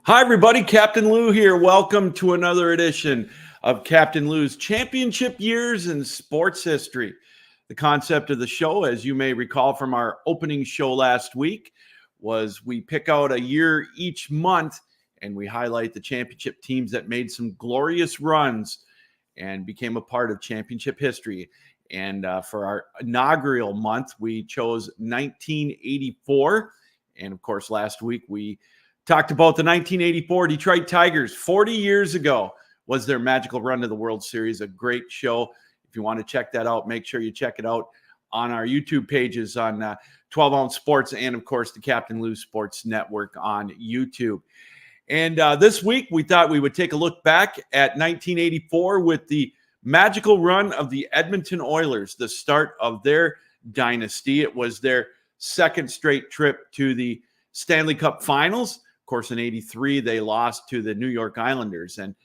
Hi, everybody. Captain Lou here. Welcome to another edition of Captain Lou's Championship Years in Sports History. The concept of the show, as you may recall from our opening show last week, was we pick out a year each month and we highlight the championship teams that made some glorious runs and became a part of championship history. And for our inaugural month, we chose 1984. And of course, last week we talked about the 1984 Detroit Tigers. 40 years ago was their magical run to the World Series. A great show. If you want to check that out, make sure you check it out on our YouTube pages on 12 Ounce Sports and, of course, the Captain Lou Sports Network on YouTube. And this week, we thought we would take a look back at 1984 with the magical run of the Edmonton Oilers, the start of their dynasty. It was their second straight trip to the Stanley Cup Finals. Of course, in 83, they lost to the New York Islanders, and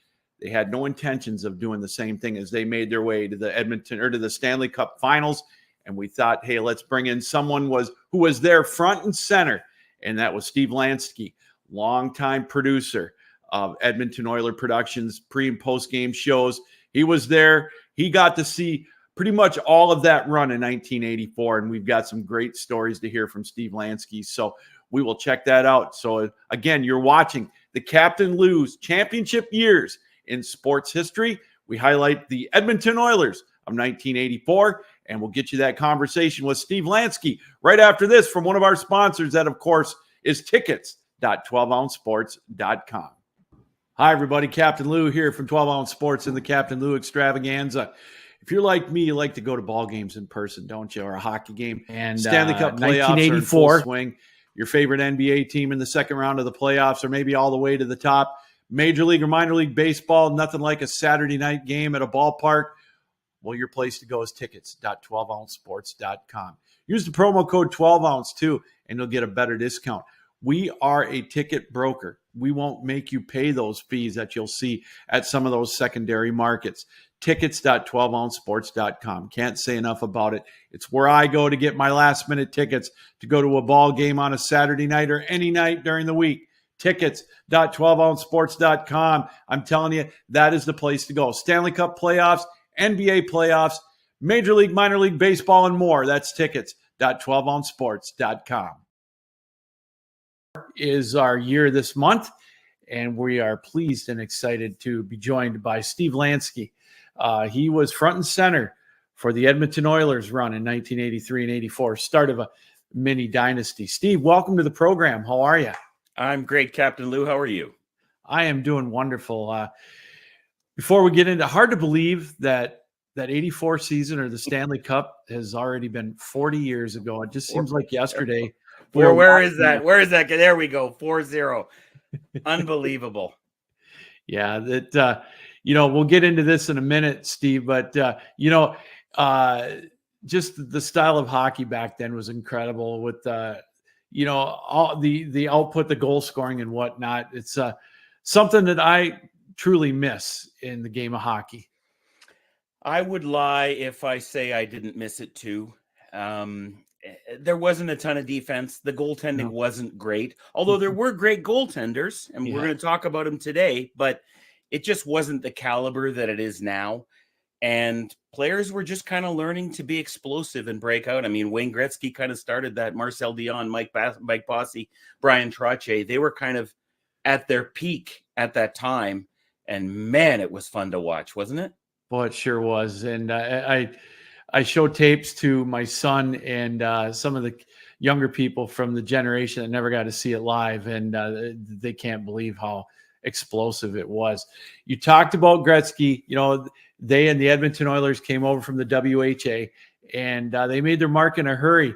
they had no intentions of doing the same thing as they made their way to the to the Stanley Cup Finals. And we thought, hey, let's bring in someone who was there front and center, and that was Steve Lansky, longtime producer of Edmonton Oilers Productions pre- and post-game shows. He was there. He got to see pretty much all of that run in 1984, and we've got some great stories to hear from Steve Lansky. So we will check that out. So again, you're watching the Captain Lou's Championship Years in Sports History. We highlight the Edmonton Oilers of 1984, and we'll get you that conversation with Steve Lansky right after this from one of our sponsors that, of course, is tickets.12ouncesports.com. Hi, everybody. Captain Lou here from 12 Ounce Sports and the Captain Lou Extravaganza. If you're like me, you like to go to ball games in person, don't you? Or a hockey game. And Stanley Cup playoffs are in full swing. Your favorite NBA team in the second round of the playoffs, or maybe all the way to the top. Major League or minor league baseball, nothing like a Saturday night game at a ballpark. Well, your place to go is tickets.12ouncesports.com. Use the promo code 12ounce too, and you'll get a better discount. We are a ticket broker. We won't make you pay those fees that you'll see at some of those secondary markets. Tickets.12ouncesports.com. Can't say enough about it. It's where I go to get my last-minute tickets to go to a ball game on a Saturday night or any night during the week. Tickets.12ouncesports.com. I'm telling you, that is the place to go. Stanley Cup playoffs, NBA playoffs, Major League, minor league baseball, and more. That's tickets.12ouncesports.com. Is our year this month, and we are pleased and excited to be joined by Steve Lansky. He was front and center for the Edmonton Oilers run in 1983 and 84, start of a mini dynasty. Steve, welcome to the program. How are you? I'm great, Captain Lou. How are you? I am doing wonderful. Before we get into, hard to believe that 84 season or the Stanley Cup has already been 40 years ago. It just seems like yesterday. Where is that? Where is that? There we go. 4-0. Unbelievable. Yeah, that we'll get into this in a minute, Steve, but just the style of hockey back then was incredible with all the output, the goal scoring and whatnot. It's something that I truly miss in the game of hockey. I would lie if I say I didn't miss it too. There wasn't a ton of defense. The goaltending wasn't great, although there were great goaltenders, and we're going to talk about them today, but it just wasn't the caliber that it is now. And players were just kind of learning to be explosive and break out. I mean, Wayne Gretzky kind of started that. Marcel Dion, Mike Bossy, Brian Trottier, they were kind of at their peak at that time. And man, it was fun to watch, wasn't it? Well, it sure was. And I show tapes to my son and some of the younger people from the generation that never got to see it live, and they can't believe how explosive it was. You talked about Gretzky. They and the Edmonton Oilers came over from the WHA, and they made their mark in a hurry.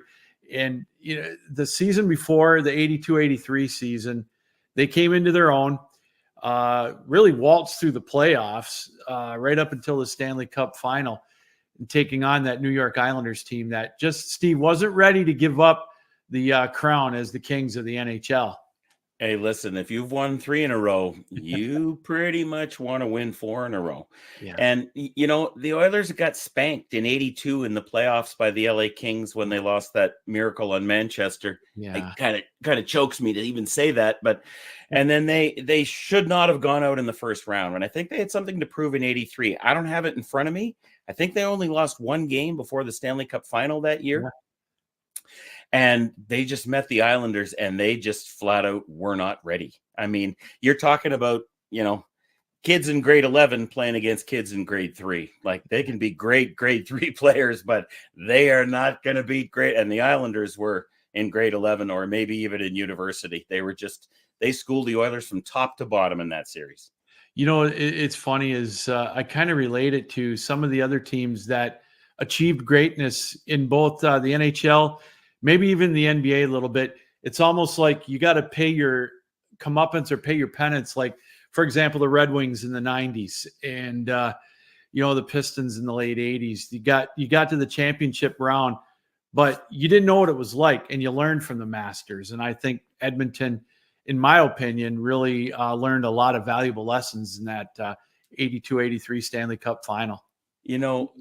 And the season before, the 82-83 season, they came into their own, really waltzed through the playoffs right up until the Stanley Cup final, and taking on that New York Islanders team that just, Steve, wasn't ready to give up the crown as the kings of the NHL. Hey, listen, if you've won 3 in a row, you pretty much want to win 4 in a row. Yeah. And, the Oilers got spanked in 82 in the playoffs by the LA Kings when they lost that miracle on Manchester. Yeah. It kind of chokes me to even say that. And then they should not have gone out in the first round. And I think they had something to prove in 83. I don't have it in front of me. I think they only lost 1 game before the Stanley Cup final that year. Yeah. And they just met the Islanders and they just flat out were not ready. I mean, you're talking about, kids in grade 11 playing against kids in grade 3. Like, they can be great grade 3 players, but they are not going to be great. And the Islanders were in grade 11 or maybe even in university. They schooled the Oilers from top to bottom in that series. It's funny is I kind of relate it to some of the other teams that achieved greatness in both the NHL, maybe even the NBA a little bit. It's almost like you got to pay your comeuppance or pay your penance. Like, for example, the Red Wings in the 90s and, the Pistons in the late 80s. You got to the championship round, but you didn't know what it was like, and you learned from the masters. And I think Edmonton, in my opinion, really learned a lot of valuable lessons in that 82-83 Stanley Cup final.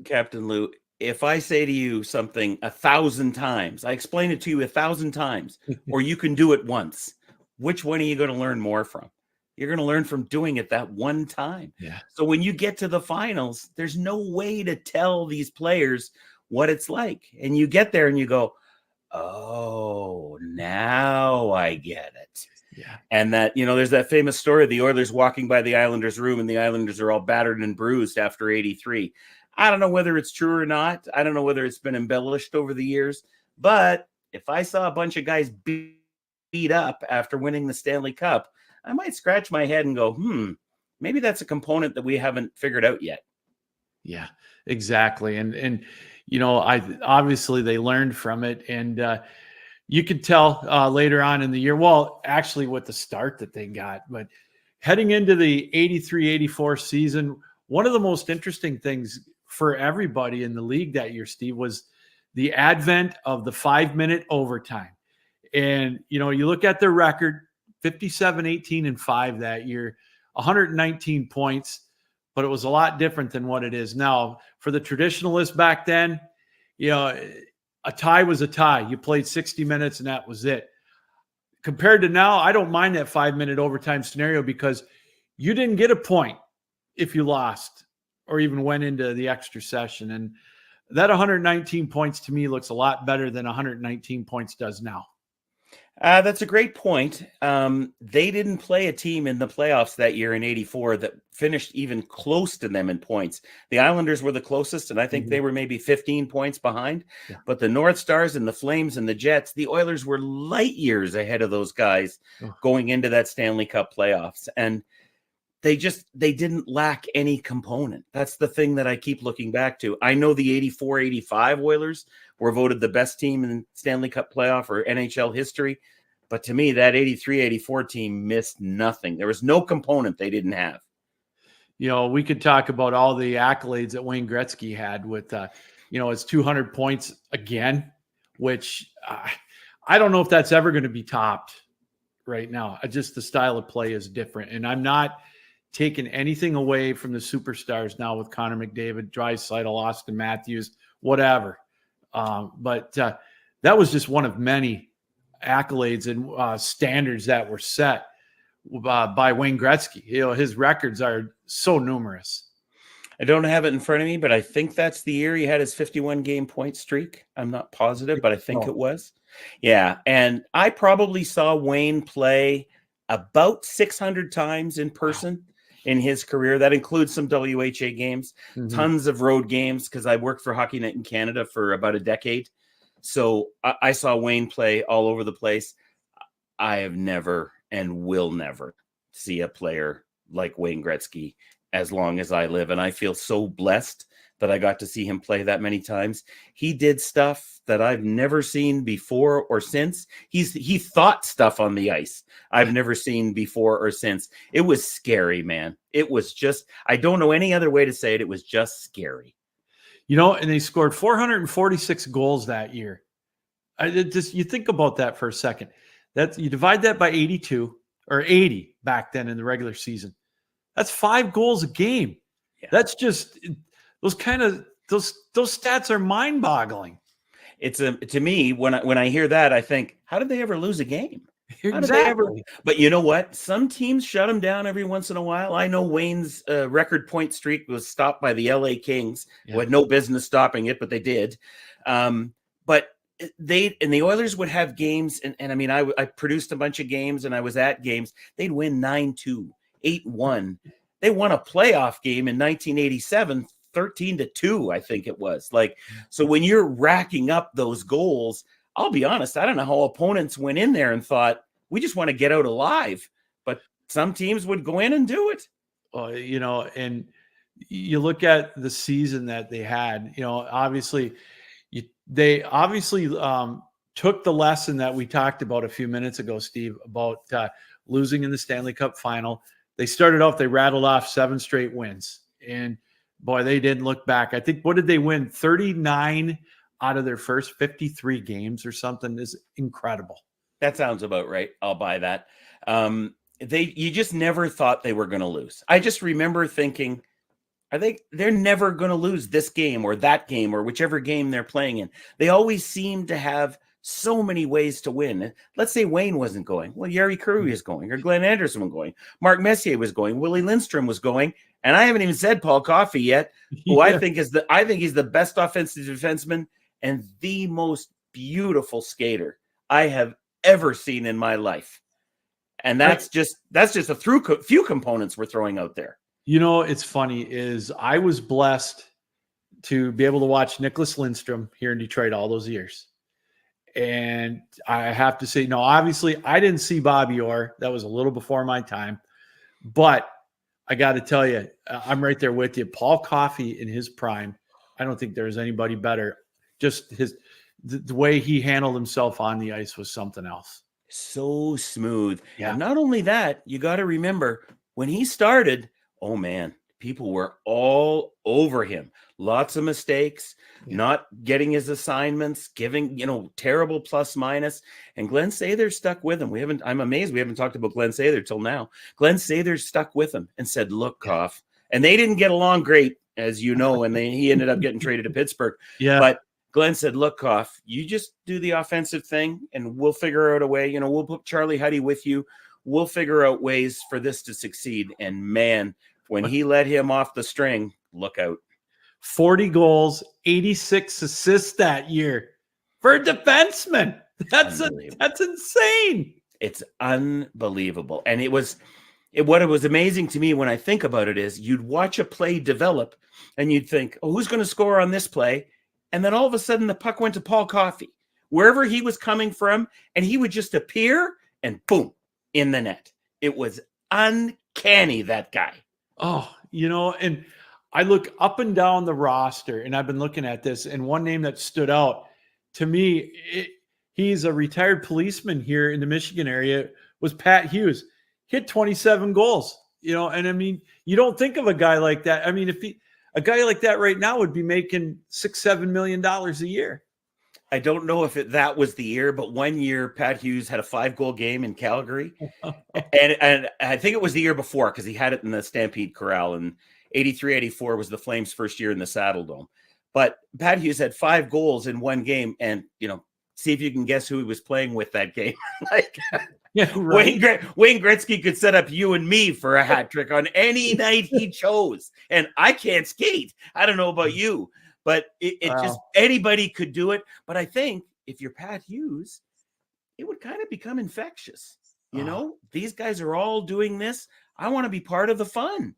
Captain Lou, if I say to you something 1,000 times, I explain it to you 1,000 times, or you can do it once, which one are you going to learn more from? You're going to learn from doing it that one time. Yeah. So when you get to the finals, there's no way to tell these players what it's like. And you get there and you go, oh, now I get it. Yeah. And that, there's that famous story of the Oilers walking by the Islanders' room and the Islanders are all battered and bruised after 83. I don't know whether it's true or not. I don't know whether it's been embellished over the years. But if I saw a bunch of guys beat up after winning the Stanley Cup, I might scratch my head and go, maybe that's a component that we haven't figured out yet. Yeah, exactly. And obviously they learned from it. And you could tell later on in the year, well, actually with the start that they got, but heading into the 83-84 season, one of the most interesting things for everybody in the league that year, Steve, was the advent of the 5-minute overtime. And, you look at their record, 57-18-5 that year, 119 points, but it was a lot different than what it is now. For the traditionalists back then, a tie was a tie. You played 60 minutes and that was it. Compared to now, I don't mind that 5-minute overtime scenario because you didn't get a point if you lost or even went into the extra session. And that 119 points to me looks a lot better than 119 points does now. That's a great point. They didn't play a team in the playoffs that year in 84 that finished even close to them in points. The Islanders were the closest, and I think they were maybe 15 points behind. Yeah. But the North Stars and the Flames and the Jets, the Oilers were light years ahead of those guys going into that Stanley Cup playoffs. And they didn't lack any component. That's the thing that I keep looking back to. I know the 84-85 Oilers were voted the best team in Stanley Cup playoff or NHL history. But to me, that 83-84 team missed nothing. There was no component they didn't have. We could talk about all the accolades that Wayne Gretzky had with, his 200 points again, which I don't know if that's ever going to be topped right now. Just the style of play is different. And I'm not taking anything away from the superstars now with Connor McDavid, Draisaitl, Austin Matthews, whatever. But that was just one of many accolades and standards that were set by Wayne Gretzky. His records are so numerous. I don't have it in front of me, but I think that's the year he had his 51-game point streak. I'm not positive, but I think it was. Yeah, and I probably saw Wayne play about 600 times in person in his career. That includes some WHA games, tons of road games, because I worked for Hockey Night in Canada for about a decade. So I saw Wayne play all over the place. I have never and will never see a player like Wayne Gretzky as long as I live. And I feel so blessed that I got to see him play that many times. He did stuff that I've never seen before or since. He thought stuff on the ice I've never seen before or since. It was scary, man. It was just, I don't know any other way to say it. It was just scary. And they scored 446 goals that year. You think about that for a second. You divide that by 82. or 80 back then in the regular season. That's 5 goals a game. Yeah. That's just those stats are mind-boggling. It's to me, when I hear that, I think, how did they ever lose a game? How did they ever? Exactly. But you know what? Some teams shut them down every once in a while. I know Wayne's record point streak was stopped by the LA Kings, who had no business stopping it, but they did. But the Oilers would have games, and I mean, I produced a bunch of games, and I was at games. They'd win 9-2, 8-1. They won a playoff game in 1987, 13-2, I think it was. Like, so when you're racking up those goals, I'll be honest, I don't know how opponents went in there and thought, we just want to get out alive. But some teams would go in and do it. You know, and you look at the season that they had, you know, obviously they took the lesson that we talked about a few minutes ago, Steve, about losing in the Stanley Cup final. They started off, they rattled off 7 straight wins. And boy, they didn't look back. I think, what did they win? 39 out of their first 53 games or something. Is incredible. That sounds about right. I'll buy that. You just never thought they were going to lose. I just remember thinking, they're never going to lose this game or that game or whichever game they're playing in. They always seem to have so many ways to win. Let's say Wayne wasn't going. Well, Jari Kurri is going, or Glenn Anderson was going. Mark Messier was going. Willie Lindstrom was going. And I haven't even said Paul Coffey yet, who I think he's the best offensive defenseman and the most beautiful skater I have ever seen in my life. And that's just a few components we're throwing out there. You know, it's funny is I was blessed to be able to watch Nicholas Lindstrom here in Detroit all those years. And I have to say, no, obviously I didn't see Bobby Orr. That was a little before my time. But I got to tell you, I'm right there with you. Paul Coffey in his prime, I don't think there's anybody better. Just the way he handled himself on the ice was something else. So smooth. Yeah. And not only that, you got to remember when he started, oh man, people were all over him. Lots of mistakes, not getting his assignments, giving, terrible plus minus. And Glenn Sather stuck with him. I'm amazed we haven't talked about Glenn Sather till now. Glenn Sather stuck with him and said, look, Koff. And they didn't get along great, as you know, and he ended up getting traded to Pittsburgh. Yeah. But Glenn said, look, Koff, you just do the offensive thing and we'll figure out a way. We'll put Charlie Huddy with you. We'll figure out ways for this to succeed. And man, when he let him off the string, look out. 40 goals, 86 assists that year for a defenseman. That's insane. It's unbelievable. And what was amazing to me when I think about it is you'd watch a play develop and you'd think, oh, who's going to score on this play? And then all of a sudden the puck went to Paul Coffey, wherever he was coming from, and he would just appear and boom, in the net. It was uncanny, that guy. Oh, and I look up and down the roster, and I've been looking at this, and one name that stood out to me, he's a retired policeman here in the Michigan area, was Pat Hughes. Hit 27 goals, and I mean, you don't think of a guy like that. I mean, a guy like that right now would be making $6-7 million a year. I don't know if that was the year, but one year Pat Hughes had a 5-goal game in Calgary. and I think it was the year before because he had it in the Stampede Corral, and 83-84 was the Flames' first year in the Saddle Dome. But Pat Hughes had 5 goals in one game, and see if you can guess who he was playing with that game. Wayne Gretzky could set up you and me for a hat trick on any night he chose. And I can't skate. I don't know about you, but it just anybody could do it. But I think if you're Pat Hughes, it would kind of become infectious. These guys are all doing this. I want to be part of the fun.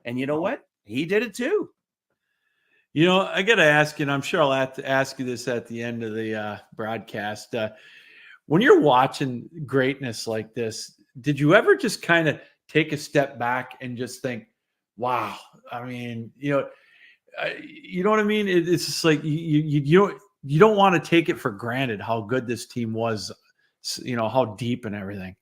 And you know what? He did it too. I got to ask you, and I'm sure I'll have to ask you this at the end of the broadcast. When you're watching greatness like this, did you ever just kind of take a step back and just think, wow, I mean, you know what I mean? It's just like you don't want to take it for granted how good this team was, how deep and everything.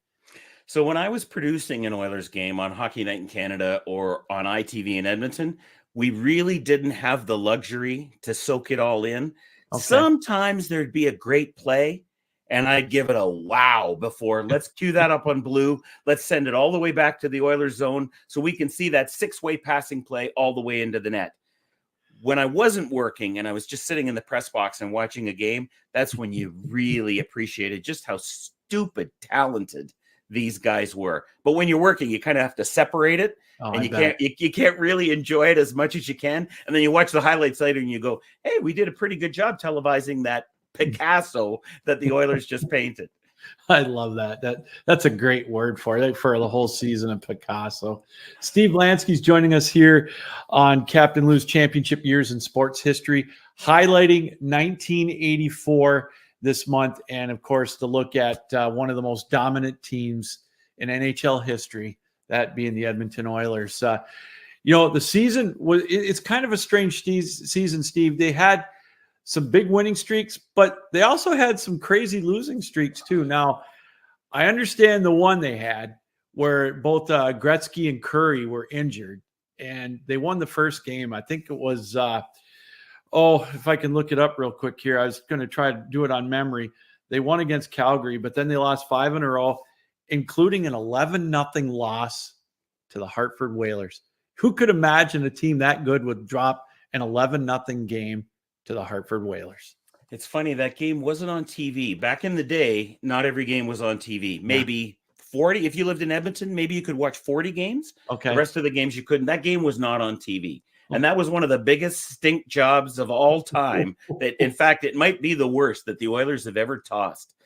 So when I was producing an Oilers game on Hockey Night in Canada or on ITV in Edmonton, we really didn't have the luxury to soak it all in. Okay. Sometimes there'd be a great play and I'd give it a wow before. Let's cue that up on blue. Let's send it all the way back to the Oilers zone so we can see that 6-way passing play all the way into the net. When I wasn't working and I was just sitting in the press box and watching a game, that's when you really appreciated just how stupid talented these guys were. But when you're working, you kind of have to separate it, and you can't really enjoy it as much as you can. And then you watch the highlights later and you go, hey, we did a pretty good job televising that Picasso that the Oilers just painted. I love that. That's a great word for it, for the whole season of Picasso. Steve Lansky's joining us here on Captain Lou's Championship Years in Sports History, highlighting 1984 this month, and of course to look at one of the most dominant teams in NHL history, that being the Edmonton Oilers. The season it's kind of a strange season, Steve. They had some big winning streaks, but they also had some crazy losing streaks too. Now, I understand the one they had where both Gretzky and Curry were injured, and they won the first game. I think it was, if I can look it up real quick here. I was going to try to do it on memory. They won against Calgary, but then they lost 5 in a row, including an 11-0 loss to the Hartford Whalers. Who could imagine a team that good would drop an 11-0 game to the Hartford Whalers? It's funny, that game wasn't on TV. Back in the day, not every game was on TV. Maybe 40. If you lived in Edmonton, maybe you could watch 40 games. Okay. The rest of the games you couldn't. That game was not on TV. And that was one of the biggest stink jobs of all time. That, in fact, it might be the worst that the Oilers have ever tossed.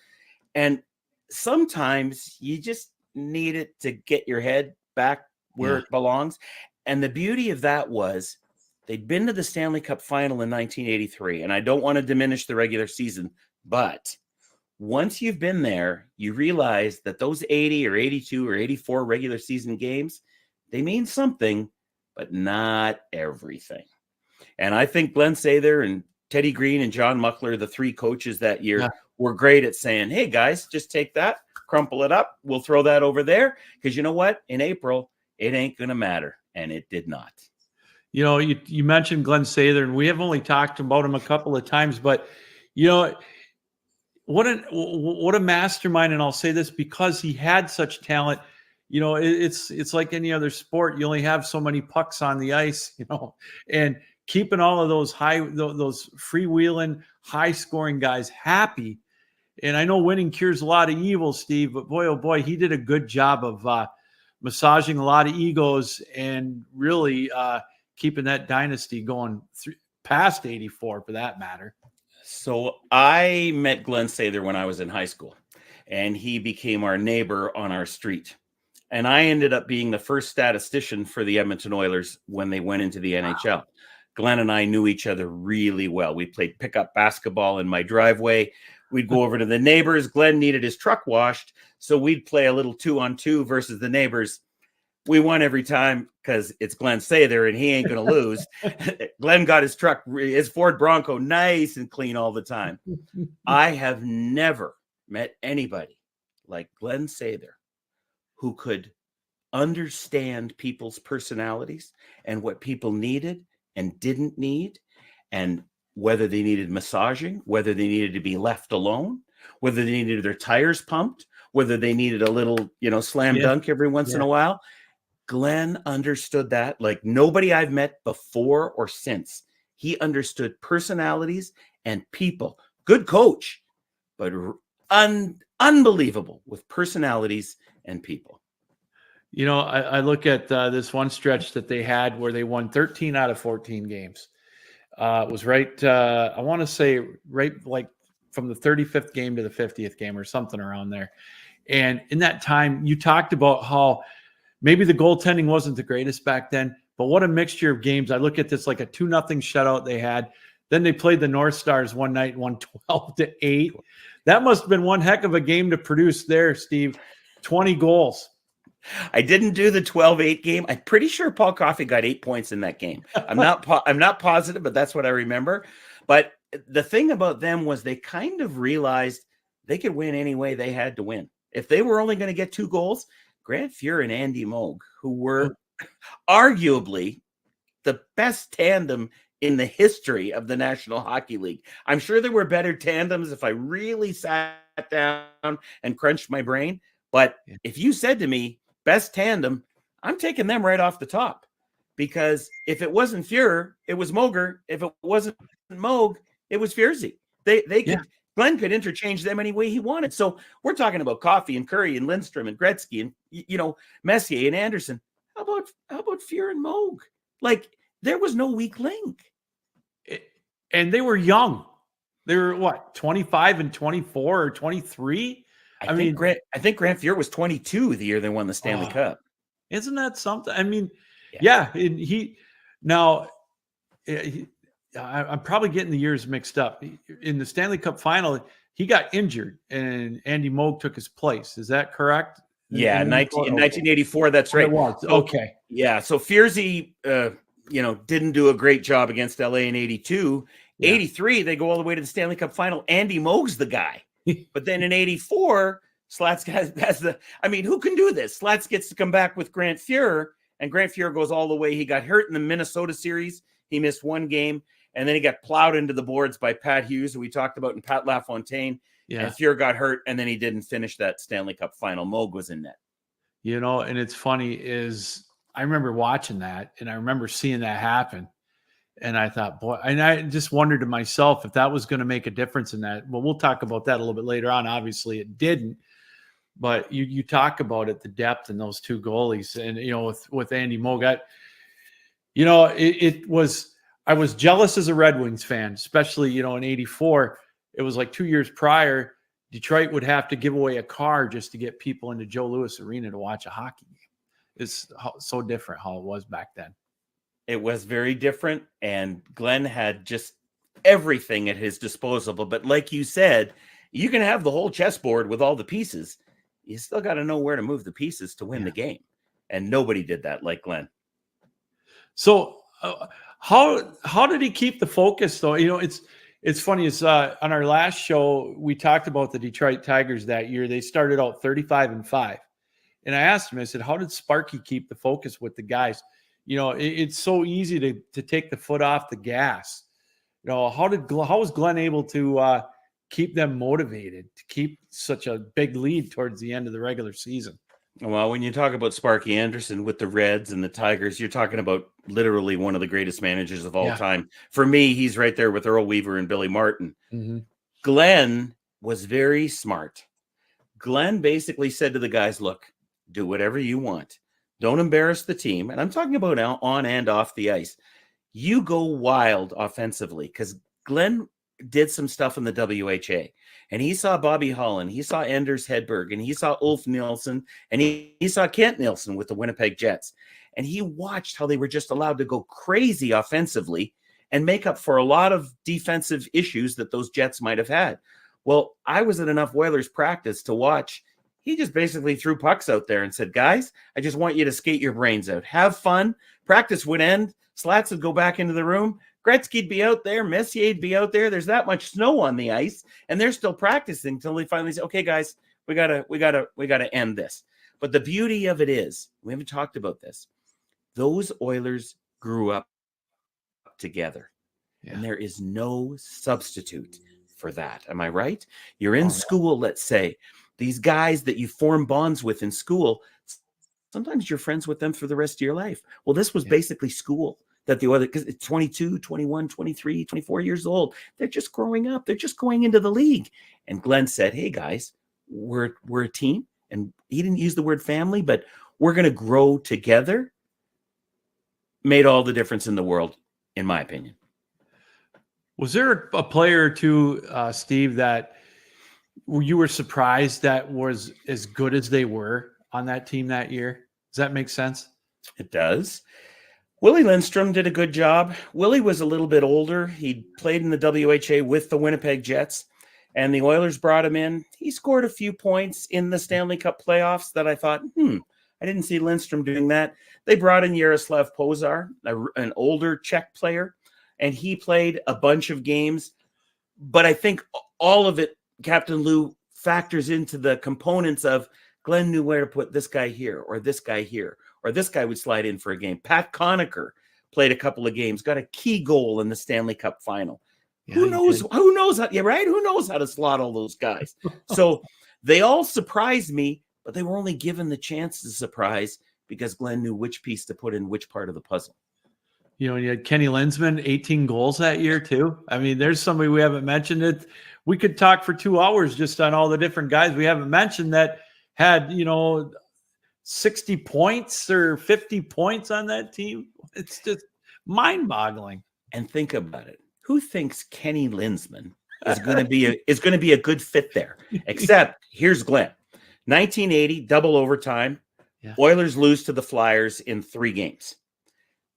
And sometimes you just need it to get your head back where it belongs. And the beauty of that was they'd been to the Stanley Cup final in 1983. And I don't want to diminish the regular season, but once you've been there, you realize that those 80 or 82 or 84 regular season games, they mean something, but not everything. And I think Glenn Sather and Teddy Green and John Muckler, the 3 coaches that year, were great at saying, hey, guys, just take that, crumple it up. We'll throw that over there. Because you know what? In April, it ain't going to matter. And it did not. You mentioned Glenn Sather, and we have only talked about him a couple of times, but, what a mastermind. And I'll say this because he had such talent. It's like any other sport. You only have so many pucks on the ice, and keeping all of those those freewheeling, high-scoring guys happy. And I know winning cures a lot of evil, Steve, but boy, oh boy, he did a good job of massaging a lot of egos and really keeping that dynasty going past 84, for that matter. So I met Glenn Sather when I was in high school, and he became our neighbor on our street. And I ended up being the first statistician for the Edmonton Oilers when they went into the NHL. Glenn and I knew each other really well. We played pickup basketball in my driveway. We'd go over to the neighbors. Glenn needed his truck washed, so we'd play a little 2-on-2 versus the neighbors. We won every time because it's Glenn Sather and he ain't going to lose. Glenn got his Ford Bronco nice and clean all the time. I have never met anybody like Glenn Sather who could understand people's personalities and what people needed and didn't need, and whether they needed massaging, whether they needed to be left alone, whether they needed their tires pumped, whether they needed a little, slam dunk every once in a while. Glenn understood that like nobody I've met before or since. He understood personalities and people. Good coach, but unbelievable with personalities and people. I look at this one stretch that they had where they won 13 out of 14 games. It was right, I want to say right like from the 35th game to the 50th game or something around there. And in that time, you talked about how maybe the goaltending wasn't the greatest back then, but what a mixture of games. I look at this like a 2-0 shutout they had. Then they played the North Stars one night and won 12-8. That must have been one heck of a game to produce there, Steve. 20 goals. I didn't do the 12-8 game. I'm pretty sure Paul Coffey got 8 points in that game. I'm not positive, but that's what I remember. But the thing about them was they kind of realized they could win any way they had to win. If they were only going to get 2 goals, Grant Fuhr and Andy Moog, who were arguably the best tandem in the history of the National Hockey League. I'm sure there were better tandems if I really sat down and crunched my brain. But if you said to me, best tandem, I'm taking them right off the top. Because if it wasn't Fuhrer, it was Moger. If it wasn't Moog, it was Fierzy. They could Glenn could interchange them any way he wanted. So we're talking about Coffey and Curry and Lindstrom and Gretzky and Messier and Anderson. How about Fuhrer and Moog? Like, there was no weak link. And they were young. They were what, 25 and 24 or 23? I think Grant Fuhrer was 22 the year they won the Stanley Cup. Isn't that something? I mean, I'm probably getting the years mixed up. In the Stanley Cup final, he got injured and Andy Moog took his place. Is that correct? Yeah, in 1984, that's right. It was. Okay. Yeah, so Fierzy, didn't do a great job against LA in 82. Yeah. 83, they go all the way to the Stanley Cup final. Andy Moog's the guy. But then in 84, Slats has who can do this? Slats gets to come back with Grant Fuhrer, and Grant Fuhrer goes all the way. He got hurt in the Minnesota series. He missed one game, and then he got plowed into the boards by Pat Hughes, who we talked about, and Pat LaFontaine. Yeah. And Fuhrer got hurt, and then he didn't finish that Stanley Cup final. Moog was in net. And it's funny is I remember watching that, and I remember seeing that happen. And I thought, boy, and I just wondered to myself if that was going to make a difference in that. Well, we'll talk about that a little bit later on. Obviously, it didn't. But you talk about it, the depth in those two goalies. And, with Andy Moog, I was jealous as a Red Wings fan, especially, in 84. It was like 2 years prior, Detroit would have to give away a car just to get people into Joe Louis Arena to watch a hockey game. It's so different how it was back then. It was very different, and Glenn had just everything at his disposal. But like you said, you can have the whole chessboard with all the pieces. You still got to know where to move the pieces to win the game. And nobody did that like Glenn. So how did he keep the focus, though? It's funny. It's on our last show, we talked about the Detroit Tigers that year. They started out 35-5. And I asked him, I said, how did Sparky keep the focus with the guys? It's so easy to take the foot off the gas. How was Glenn able to keep them motivated to keep such a big lead towards the end of the regular season? Well, when you talk about Sparky Anderson with the Reds and the Tigers, you're talking about literally one of the greatest managers of all time. For me, he's right there with Earl Weaver and Billy Martin. Mm-hmm. Glenn was very smart. Glenn basically said to the guys, look, do whatever you want. Don't embarrass the team. And I'm talking about on and off the ice. You go wild offensively, because Glenn did some stuff in the WHA. And he saw Bobby Holland, he saw Anders Hedberg, and he saw Ulf Nilsson, and he saw Kent Nilsson with the Winnipeg Jets. And he watched how they were just allowed to go crazy offensively and make up for a lot of defensive issues that those Jets might have had. Well, I was at enough Oilers practice to watch. He just basically threw pucks out there and said, guys, I just want you to skate your brains out. Have fun. Practice would end. Slats would go back into the room. Gretzky'd be out there. Messier'd be out there. There's that much snow on the ice, and they're still practicing until they finally say, okay, guys, we gotta end this. But the beauty of it is, we haven't talked about this. Those Oilers grew up together, and there is no substitute for that. Am I right? You're in school, let's say. These guys that you form bonds with in school, sometimes you're friends with them for the rest of your life. Well, this was basically school. That the other, because it's 22, 21, 23, 24 years old. They're just growing up. They're just going into the league. And Glenn said, hey, guys, we're a team. And he didn't use the word family, but we're going to grow together. Made all the difference in the world, in my opinion. Was there a player or two, Steve, that you were surprised that was as good as they were on that team that year? Does that make sense? It does. Willie Lindstrom did a good job. Willie was a little bit older. He played in the WHA with the Winnipeg Jets, and the Oilers brought him in. He scored a few points in the Stanley Cup playoffs that I thought, I didn't see Lindstrom doing that. They brought in Yaroslav Pozar, an older Czech player, and he played a bunch of games. But I think all of it, Captain Lou, factors into the components of Glenn knew where to put this guy here or this guy here. Or this guy would slide in for a game. Pat Conacher played a couple of games, got a key goal in the Stanley Cup final. Yeah, Who knows? Who knows how? Yeah, right. Who knows how to slot all those guys? So they all surprised me, but they were only given the chance to surprise because Glenn knew which piece to put in which part of the puzzle. You know, you had Kenny Linsman, 18 goals that year too. I mean, there's somebody we haven't mentioned. It. We could talk for 2 hours just on all the different guys we haven't mentioned that had, 60 points or 50 points on that team. It's just mind-boggling. And think about it. Who thinks Kenny Linsman is going to be a good fit there? Except here's Glenn. 1980 double overtime. Yeah. Oilers lose to the Flyers in 3 games.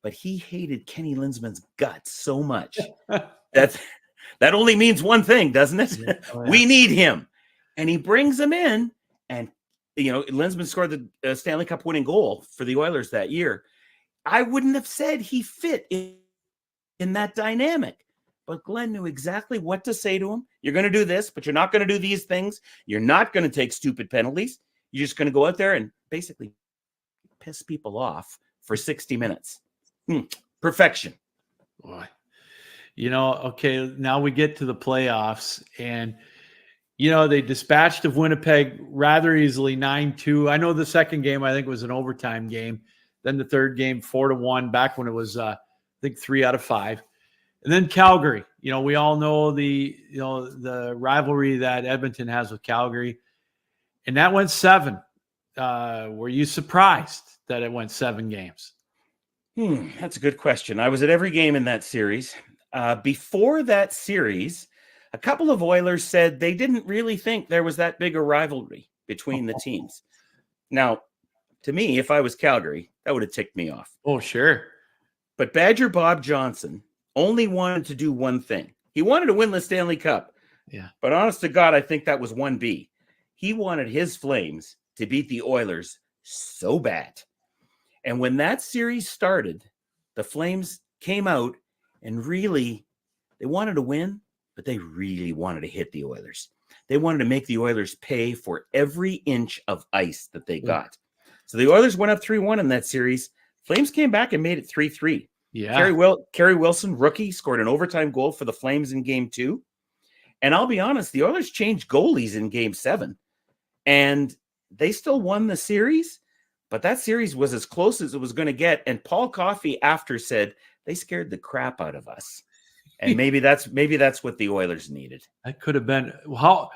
But he hated Kenny Linsman's guts so much. That only means one thing, doesn't it? Yeah. Oh, yeah. We need him. And he brings him in, and Linsman scored the Stanley Cup winning goal for the Oilers that year. I wouldn't have said he fit in that dynamic. But Glenn knew exactly what to say to him. You're going to do this, but you're not going to do these things. You're not going to take stupid penalties. You're just going to go out there and basically piss people off for 60 minutes. Perfection. Boy. Okay, now we get to the playoffs, and they dispatched of Winnipeg rather easily, 9-2. I know the second game, I think, was an overtime game. Then the third game, 4-1, back when it was, I think, 3 out of 5. And then Calgary. We all know the rivalry that Edmonton has with Calgary. And that went 7. Were you surprised that it went 7 games? That's a good question. I was at every game in that series. Before that series, a couple of Oilers said they didn't really think there was that big a rivalry between the teams. Now, to me, if I was Calgary, that would have ticked me off. Oh, sure. But Badger Bob Johnson only wanted to do one thing. He wanted to win the Stanley Cup. Yeah. But honest to God, I think that was 1B. He wanted his Flames to beat the Oilers so bad. And when that series started, the Flames came out and really, they wanted to win, but they really wanted to hit the Oilers. They wanted to make the Oilers pay for every inch of ice that they got. So the Oilers went up 3-1 in that series. Flames came back and made it 3-3. Yeah. Kerry Wilson, rookie, scored an overtime goal for the Flames in Game 2. And I'll be honest, the Oilers changed goalies in Game 7. And they still won the series, but that series was as close as it was going to get. And Paul Coffey after said, they scared the crap out of us. And maybe that's what the Oilers needed. That could have been how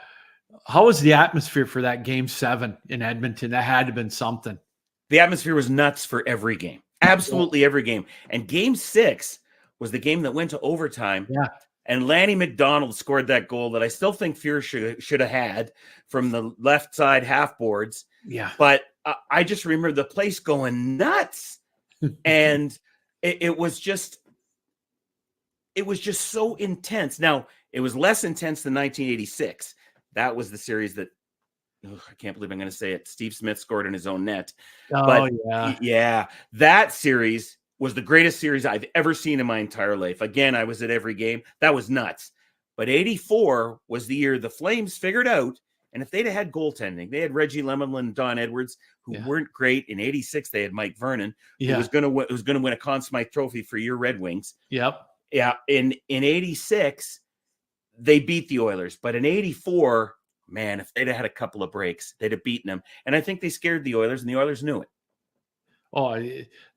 was the atmosphere for that Game 7 in Edmonton? That had to have been something. The atmosphere was nuts for every game. Absolutely every game. And Game 6 was the game that went to overtime. Yeah. And Lanny McDonald scored that goal that I still think Fuhr should have had from the left side half boards. Yeah. But I just remember the place going nuts. And it was just so intense. Now, it was less intense than 1986. That was the series that, I can't believe I'm going to say it, Steve Smith scored in his own net. Oh, but yeah, that series was the greatest series I've ever seen in my entire life. Again, I was at every game. That was nuts. But 84 was the year the Flames figured out, and if they'd have had goaltending, they had Reggie Lemelin and Don Edwards, who weren't great. In 86, they had Mike Vernon, who was going to win a Conn Smythe Trophy for your Red Wings. Yep. Yeah. In 86, they beat the Oilers. But in 84, man, if they'd have had a couple of breaks, they'd have beaten them. And I think they scared the Oilers, and the Oilers knew it. Oh,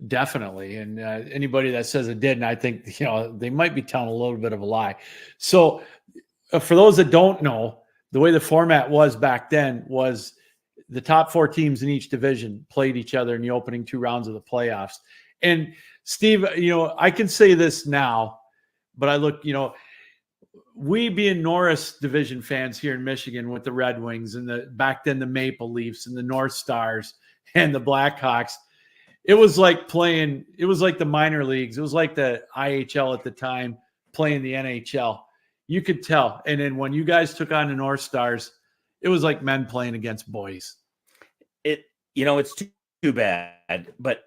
definitely. And anybody that says it didn't, I think, they might be telling a little bit of a lie. So for those that don't know, the way the format was back then was the top 4 teams in each division played each other in the opening 2 rounds of the playoffs. And Steve, I can say this now, but I look, we being Norris division fans here in Michigan with the Red Wings and back then the Maple Leafs and the North Stars and the Blackhawks, it was like the minor leagues. It was like the IHL at the time playing the NHL. You could tell. And then when you guys took on the North Stars, it was like men playing against boys. It's too bad. But,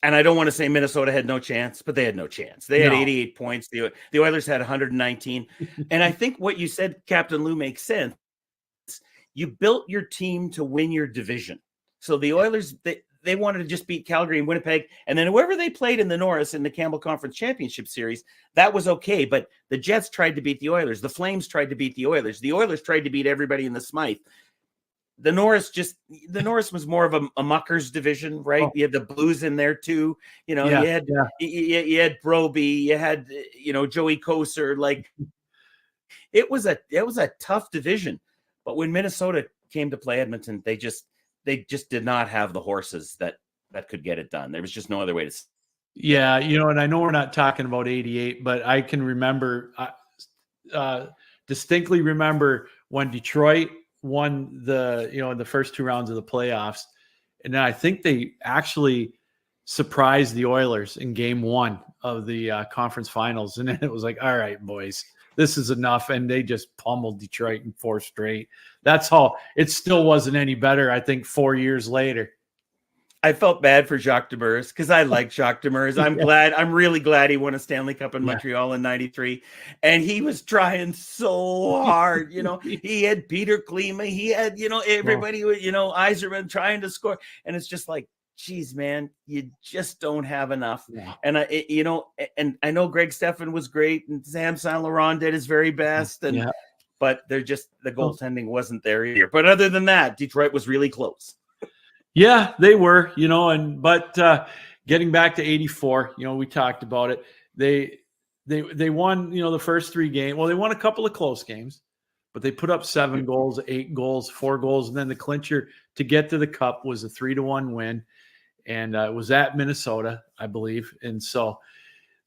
and I don't want to say Minnesota had no chance, but they had no chance. They had 88 points. The Oilers had 119. And I think what you said, Captain Lou, makes sense. You built your team to win your division. So the Oilers, they wanted to just beat Calgary and Winnipeg, and then whoever they played in the Norris in the Campbell Conference Championship Series, that was okay. But the Jets tried to beat the Oilers. The Flames tried to beat the Oilers. The Oilers tried to beat everybody in the Smythe. The Norris was more of a muckers division, right? Oh. You had the Blues in there too. You know, Yeah, you had Broby, you had Joey Koser. Like it was a tough division. But when Minnesota came to play Edmonton, they just did not have the horses that could get it done. There was just no other way to. Yeah, and I know we're not talking about 88, but I can remember, distinctly remember when Detroit won the first 2 rounds of the playoffs, and then I think they actually surprised the Oilers in Game 1 of the conference finals, and then it was like, all right, boys, this is enough, and they just pummeled Detroit in 4 straight. That's all. It still wasn't any better, I think, 4 years later. I felt bad for Jacques Demers because I like Jacques Demers. I'm really glad he won a Stanley Cup in Montreal in '93. And he was trying so hard. He had Peter Klima. He had, everybody, Yzerman trying to score. And it's just like, geez, man, you just don't have enough. Yeah. And I know Greg Stephan was great, and Sam Saint Laurent did his very best. But the goaltending wasn't there either. But other than that, Detroit was really close. Yeah, they were, but getting back to 84, we talked about it. They won, the first 3 games. Well, they won a couple of close games, but they put up 7 goals, 8 goals, 4 goals. And then the clincher to get to the cup was a 3-1 win. And it was at Minnesota, I believe. And so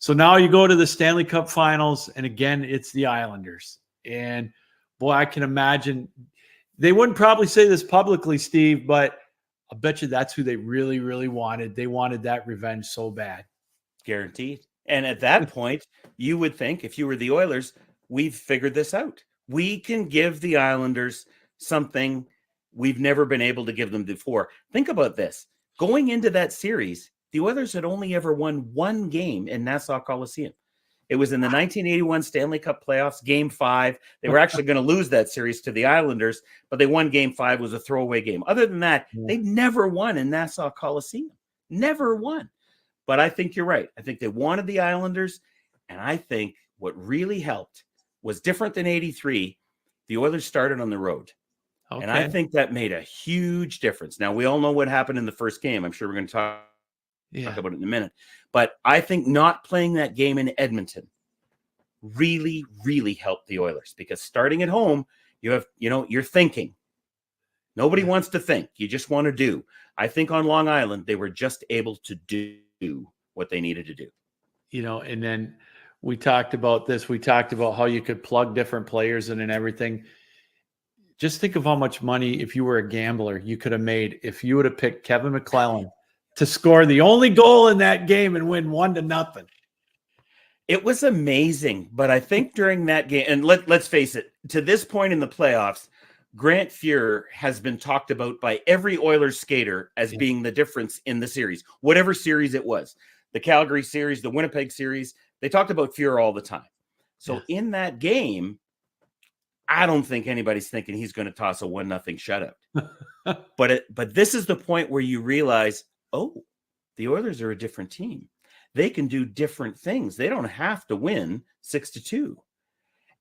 now you go to the Stanley Cup finals, and again, it's the Islanders. And boy, I can imagine they wouldn't probably say this publicly, Steve, but I bet you that's who they really, really wanted. They wanted that revenge so bad. Guaranteed. And at that point, you would think, if you were the Oilers, we've figured this out. We can give the Islanders something we've never been able to give them before. Think about this. Going into that series, the Oilers had only ever won 1 game in Nassau Coliseum. It was in the 1981 Stanley Cup playoffs, Game 5. They were actually going to lose that series to the Islanders, but they won Game 5. It was a throwaway game. Other than that, they never won in Nassau Coliseum. Never won. But I think you're right. I think they wanted the Islanders, and I think what really helped was different than 83. The Oilers started on the road. Okay. And I think that made a huge difference. Now, we all know what happened in the first game. I'm sure we're going to talk about it in a minute. But I think not playing that game in Edmonton really, really helped the Oilers, because starting at home, you're thinking. Nobody wants to think. You just want to do. I think on Long Island, they were just able to do what they needed to do. And then we talked about this. We talked about how you could plug different players in and everything. Just think of how much money, if you were a gambler, you could have made if you would have picked Kevin McClellan to score the only goal in that game and win 1-0. It was amazing. But I think during that game, and let's face it, to this point in the playoffs, Grant Fuhr has been talked about by every Oilers skater as being the difference in the series, whatever series it was. The Calgary series, the Winnipeg series, they talked about Fuhr all the time. So in that game, I don't think anybody's thinking he's going to toss a 1-0 shutout. But this is the point where you realize, oh, the Oilers are a different team. They can do different things. They don't have to win 6-2.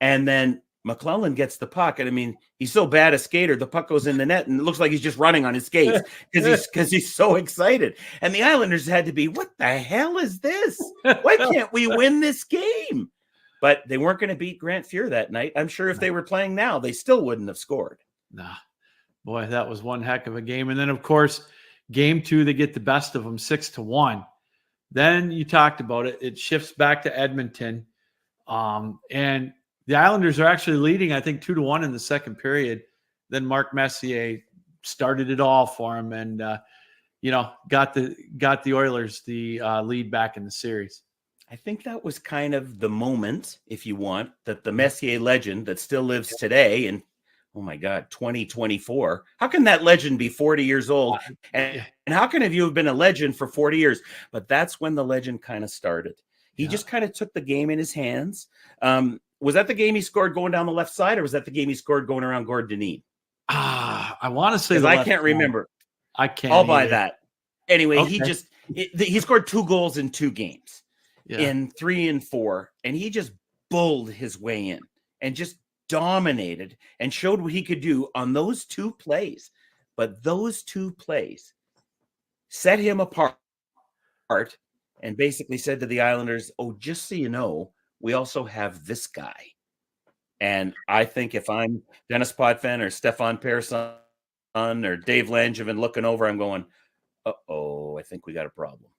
And then McClellan gets the puck. And I mean, he's so bad a skater, the puck goes in the net and it looks like he's just running on his skates because he's so excited. And the Islanders had to be, what the hell is this? Why can't we win this game? But they weren't going to beat Grant Fuhr that night. I'm sure if they were playing now, they still wouldn't have scored. Nah, boy, that was one heck of a game. And then, of course, Game 2, they get the best of them, 6-1. Then you talked about it. It shifts back to Edmonton. And the Islanders are actually leading, I think, 2-1 in the second period. Then Mark Messier started it all for him and, got the Oilers the lead back in the series. I think that was kind of the moment, if you want, that the Messier legend that still lives today in, oh my God, 2024. How can that legend be 40 years old? And how can you have been a legend for 40 years? But that's when the legend kind of started. He just kind of took the game in his hands. Was that the game he scored going down the left side, or was that the game he scored going around Gordon Dineen? I want to say I can't remember. I can't. I'll buy that. Anyway, Okay. he scored 2 goals in 2 games, Yeah. in 3 and 4, and he just bulled his way in and just dominated and showed what he could do on those 2 plays. But those 2 plays set him apart and basically said to the Islanders, "Oh, just so you know, we also have this guy." And I think if I'm Dennis Potvin or Stefan Persson or Dave Langevin looking over, I'm going, "Uh-oh, I think we got a problem."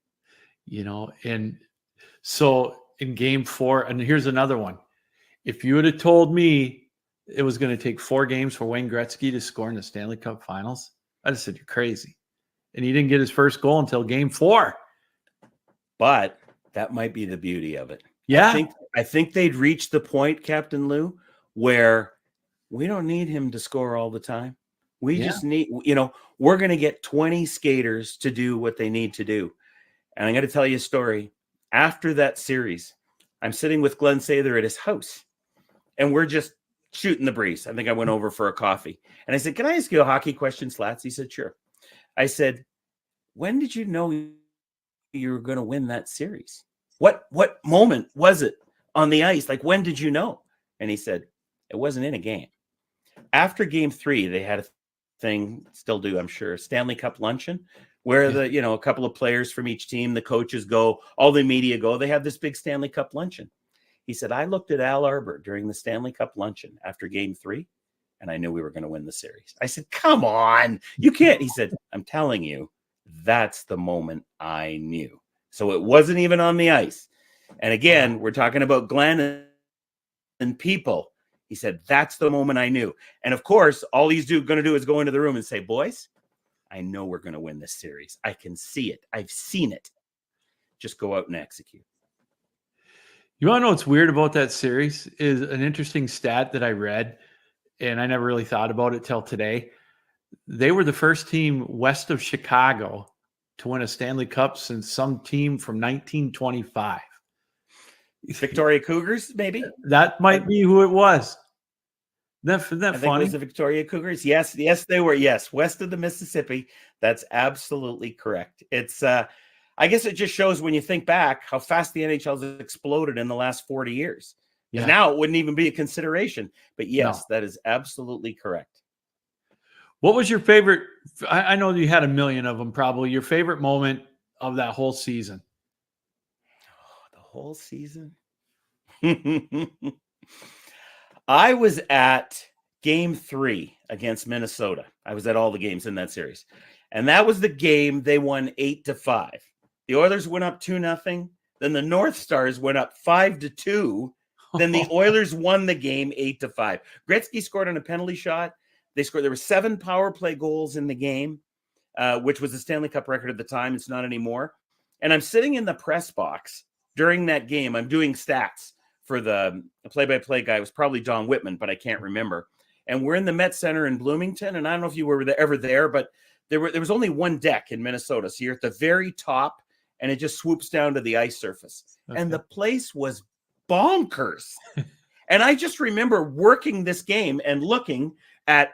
And so in game 4, and here's another one. If you would have told me it was going to take 4 games for Wayne Gretzky to score in the Stanley Cup Finals, I'd have said you're crazy. And he didn't get his first goal until game 4. But that might be the beauty of it. Yeah. I think they'd reached the point, Captain Lou, where we don't need him to score all the time. We just need, we're going to get 20 skaters to do what they need to do. And I'm going to tell you a story. After that series, I'm sitting with Glenn Sather at his house, and we're just shooting the breeze. I think I went over for a coffee. And I said, "Can I ask you a hockey question, Slats?" He said, "Sure." I said, "When did you know you were going to win that series? What moment was it on the ice? Like, when did you know?" And he said, "It wasn't in a game." After game 3, they had a thing, still do, I'm sure, Stanley Cup luncheon, where a couple of players from each team, the coaches go, all the media go, they have this big Stanley Cup luncheon. He said, "I looked at Al Arbor during the Stanley Cup luncheon after game 3, and I knew we were going to win the series." I said, "Come on, you can't." He said, "I'm telling you, that's the moment I knew." So it wasn't even on the ice. And again, we're talking about Glenn and people. He said, "That's the moment I knew." And of course, all he's going to do is go into the room and say, "Boys, I know we're going to win this series. I can see it. I've seen it. Just go out and execute." You want to know what's weird about that series is an interesting stat that I read, and I never really thought about it till today. They were the first team west of Chicago to win a Stanley Cup since some team from 1925. Victoria Cougars, maybe? That might be who it was. Isn't that I think funny? it was the Victoria Cougars. Yes, they were. Yes, west of the Mississippi. That's absolutely correct. It's I guess it just shows when you think back how fast the NHL has exploded in the last 40 years. Because now it wouldn't even be a consideration. But yes, that is absolutely correct. What was your favorite? I know you had a million of them probably. Your favorite moment of that whole season? The whole season? I was at game 3 against Minnesota. I was at all the games in that series. And that was the game they won 8-5. The Oilers went up 2-0. Then the North Stars went up 5-2. Then the Oilers won the game 8-5. Gretzky scored on a penalty shot. There were 7 power play goals in the game, which was the Stanley Cup record at the time. It's not anymore. And I'm sitting in the press box during that game. I'm doing stats for the play-by-play guy. It was probably Don Whitman, but I can't remember. And we're in the Met Center in Bloomington. And I don't know if you were ever there, but there was only one deck in Minnesota. So you're at the very top, and it just swoops down to the ice surface. Okay. And the place was bonkers. And I just remember working this game and looking at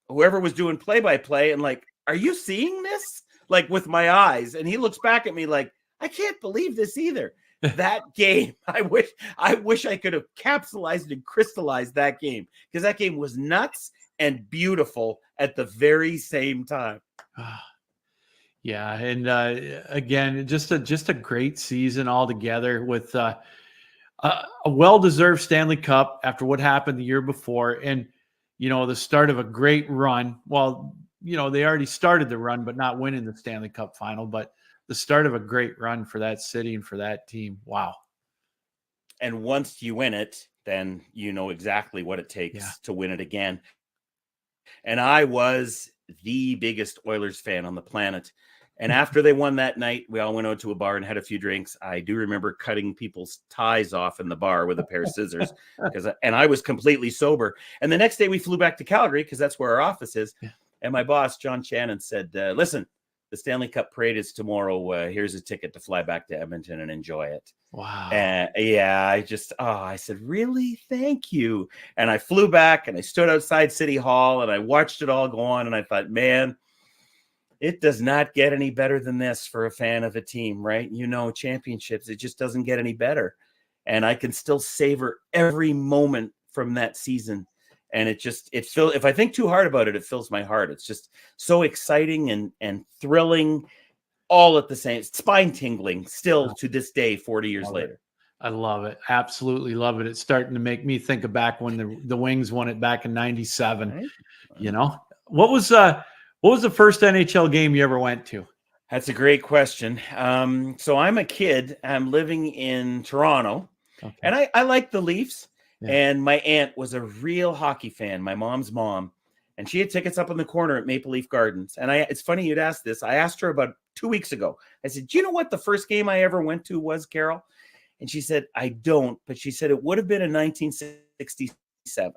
whoever was doing play-by-play and like, "Are you seeing this?" Like with my eyes. And he looks back at me like, "I can't believe this either." That game, I wish I could have capsulized and crystallized that game, because that game was nuts and beautiful at the very same time. Yeah, and again, just a great season altogether with a well-deserved Stanley Cup after what happened the year before, and the start of a great run. Well, they already started the run, but not winning the Stanley Cup final, but the start of a great run for that city and for that team. Wow. And once you win it, then you know exactly what it takes to win it again. And I was the biggest Oilers fan on the planet. And after they won that night, we all went out to a bar and had a few drinks. I do remember cutting people's ties off in the bar with a pair of scissors, and I was completely sober. And the next day we flew back to Calgary, because that's where our office is. Yeah. And my boss, John Shannon, said, "Listen, the Stanley Cup parade is tomorrow. Here's a ticket to fly back to Edmonton and enjoy it." Wow. I said, "Really? Thank you." And I flew back and I stood outside City Hall and I watched it all go on. And I thought, man, it does not get any better than this for a fan of a team, right? Championships, it just doesn't get any better. And I can still savor every moment from that season. And it fills, if I think too hard about it, it fills my heart. It's just so exciting and thrilling, all at the same, spine tingling still to this day, 40 years later. I love it. Absolutely love it. It's starting to make me think of back when the Wings won it back in '97. Right. What was the first NHL game you ever went to? That's a great question. So I'm a kid. I'm living in Toronto, and I like the Leafs. Yeah. And my aunt was a real hockey fan, my mom's mom, and she had tickets up in the corner at Maple Leaf Gardens. And it's funny you'd ask this. I asked her about 2 weeks ago. I said, "Do you know what the first game I ever went to was, Carol?" And she said, "I don't," but she said it would have been in 1967.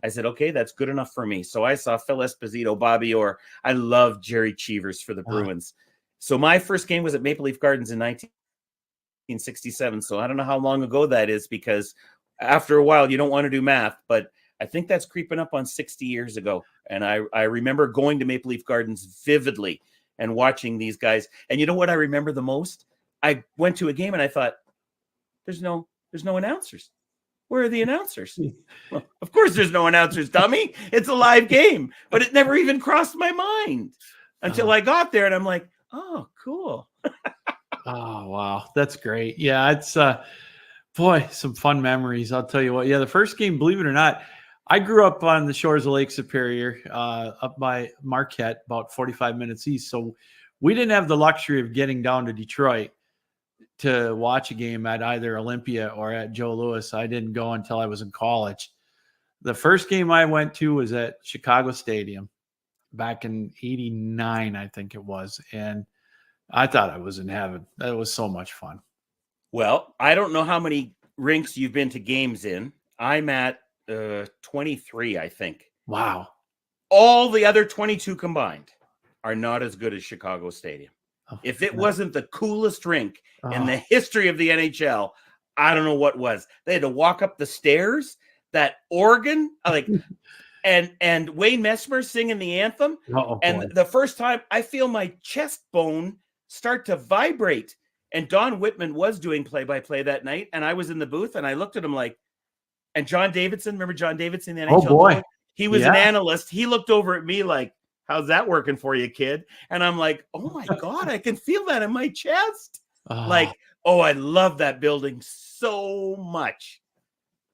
I said, "Okay, that's good enough for me." So I saw Phil Esposito, Bobby Orr. I love Jerry Cheevers for the Bruins. So my first game was at Maple Leaf Gardens in 1967. So I don't know how long ago that is, because after a while, you don't want to do math, but I think that's creeping up on 60 years ago. And I remember going to Maple Leaf Gardens vividly and watching these guys. And you know what I remember the most? I went to a game and I thought, there's no announcers. Where are the announcers? Well, of course there's no announcers, dummy. It's a live game. But it never even crossed my mind until I got there, and I'm like, oh, cool. Oh, wow. That's great. Yeah, it's boy, some fun memories. I'll tell you what. Yeah, the first game, believe it or not, I grew up on the shores of Lake Superior, up by Marquette, about 45 minutes east. So we didn't have the luxury of getting down to Detroit to watch a game at either Olympia or at Joe Louis. I didn't go until I was in college. The first game I went to was at Chicago Stadium back in '89, I think it was. And I thought I was in heaven. That was so much fun. Well, I don't know how many rinks you've been to games in. I'm at 23, I think. Wow. All the other 22 combined are not as good as Chicago Stadium. If it wasn't the coolest rink in the history of the NHL, I don't know what was. They had to walk up the stairs, that organ, like, and Wayne Messmer singing the anthem. And the first time I feel my chest bone start to vibrate. And Don Whitman was doing play-by-play that night, and I was in the booth, and I looked at him like, and John Davidson, remember John Davidson, the NHL? Oh boy, he was an analyst. He looked over at me like, "How's that working for you, kid?" And I'm like, "Oh my God, I can feel that in my chest." Like, I love that building so much.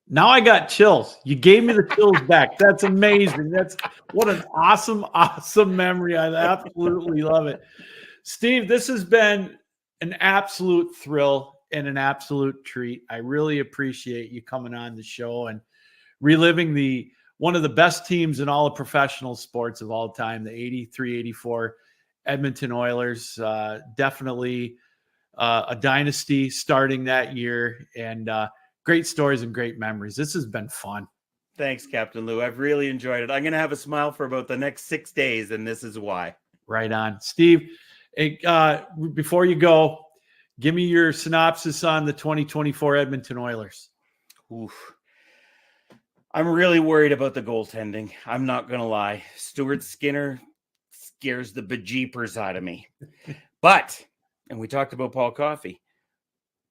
Now I got chills. You gave me the chills back. That's amazing. What an awesome memory. I absolutely love it. Steve, this has been an absolute thrill and an absolute treat. I really appreciate you coming on the show and reliving one of the best teams in all of professional sports of all time, the 83-84 Edmonton Oilers. Definitely a dynasty starting that year, and great stories and great memories. This has been fun. Thanks, Captain Lou. I've really enjoyed it. I'm going to have a smile for about the next 6 days, and this is why. Right on. Steve, before you go, give me your synopsis on the 2024 Edmonton Oilers. Oof. I'm really worried about the goaltending. I'm not going to lie. Stuart Skinner scares the bejeepers out of me. But, and we talked about Paul Coffey.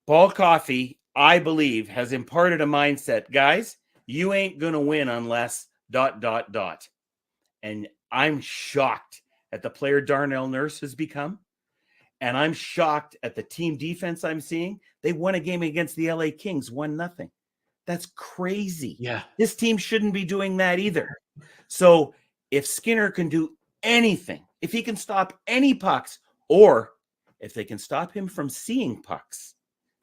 Paul Coffey, I believe, has imparted a mindset. Guys, you ain't going to win unless ... And I'm shocked at the player Darnell Nurse has become. And I'm shocked at the team defense I'm seeing. They won a game against the LA Kings, 1-0. That's crazy. Yeah. This team shouldn't be doing that either. So if Skinner can do anything, if he can stop any pucks, or if they can stop him from seeing pucks,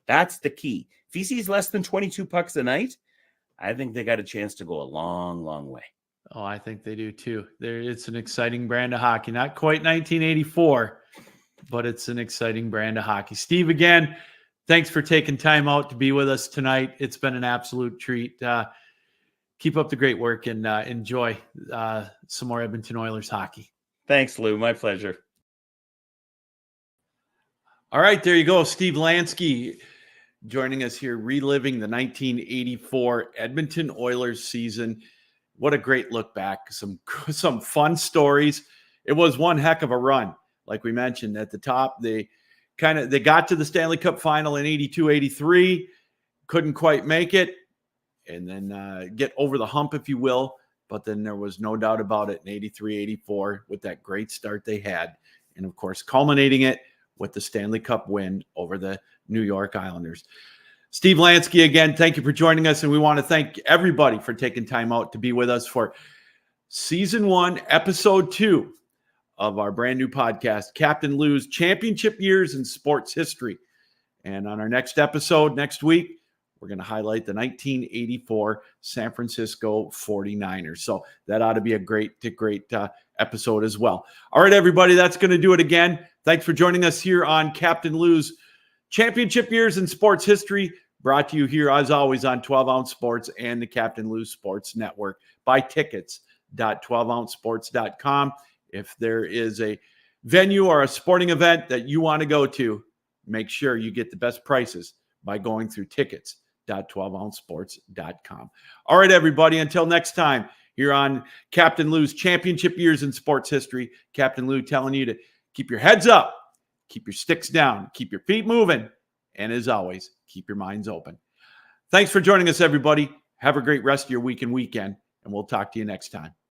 that's the key. If he sees less than 22 pucks a night, I think they got a chance to go a long, long way. Oh, I think they do too. It's an exciting brand of hockey. Not quite 1984, but it's an exciting brand of hockey. Steve, again, thanks for taking time out to be with us tonight. It's been an absolute treat. Keep up the great work and enjoy some more Edmonton Oilers hockey. Thanks, Lou. My pleasure. All right, there you go. Steve Lansky joining us here, reliving the 1984 Edmonton Oilers season. What a great look back. Some fun stories. It was one heck of a run. like we mentioned at the top, they got to the Stanley Cup final in 82-83, couldn't quite make it, and then get over the hump, if you will. But then there was no doubt about it in 83-84 with that great start they had. And, of course, culminating it with the Stanley Cup win over the New York Islanders. Steve Lansky, again, thank you for joining us. And we want to thank everybody for taking time out to be with us for Season 1, Episode 2 of our brand new podcast, Captain Lou's Championship Years in Sports History. And on our next episode next week, we're going to highlight the 1984 San Francisco 49ers. So that ought to be a great episode as well. All right, everybody, that's going to do it again. Thanks for joining us here on Captain Lou's Championship Years in Sports History, brought to you here, as always, on 12 Ounce Sports and the Captain Lou Sports Network. Buy tickets.12ouncesports.com. If there is a venue or a sporting event that you want to go to, make sure you get the best prices by going through tickets.12ouncesports.com. All right, everybody, until next time, here on Captain Lou's Championship Years in Sports History, Captain Lou telling you to keep your heads up, keep your sticks down, keep your feet moving, and as always, keep your minds open. Thanks for joining us, everybody. Have a great rest of your week and weekend, and we'll talk to you next time.